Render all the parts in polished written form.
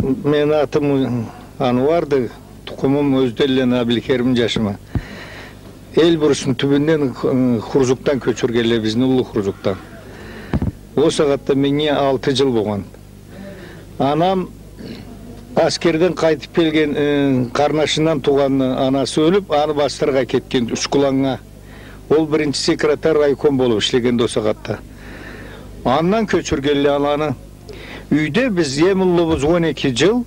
Мен атым Ануарды, тұқымым Өзделлен Абилкерим жашыма. Элбурыштын түбүндөн Хуржуктан көчүргеле, биздин улуу Хуржуктан. О сагатта меңе 6 жыл болгон. Анам аскерден кайтып келген карнашынан туган анасы өлүп, аны бастырга кеткен Ушкулаңга. Ол биринчи секретарь райком болуп иштеген о сагатта. Андан көчүргеле ананы. Үйдө биз эмулубуз 12 жыл,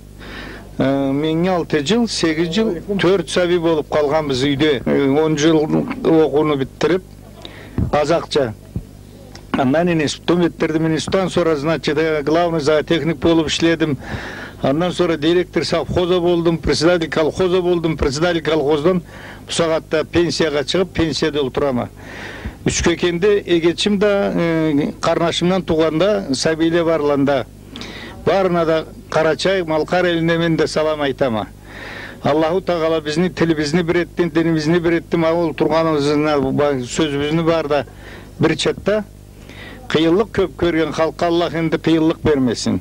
меңе 6 жыл, 8 жыл, 4 саби болуп калганбыз үйдө. 10 жыл окууну биттирип, азакча. Андан институттан битирдим, институттан sonra, значит, главный зоотехник болуп иштедим. Андан sonra директор совхоза болдум, председатель колхоза болдум, председатель колхоздон бу сагатта пенсияга чыгып, пенсияда отурам. Үчкөкенде эгечим да карнашымдан туганда, сабиле барланда. Барына да Карачай, Малкар элине мен де салам айтама. Аллаху Тағала биздин тилибизди биретти, динибизди биретти, ал турганыбызына сөзүбүздү бар да бир четта. Кыйынлык көп көрген халкка Аллах энди кыйынлык бермесин.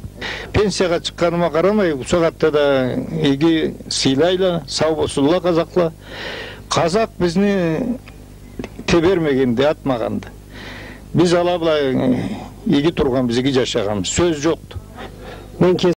Пенсияга чыкканыма карамай, бу сагатта да эги сыйлайлы, сау болсунла казакла. Казак бизни тебермегенди, атмаганды. Биз ала былай эги турган, биз эги жашаган, сөз жокту.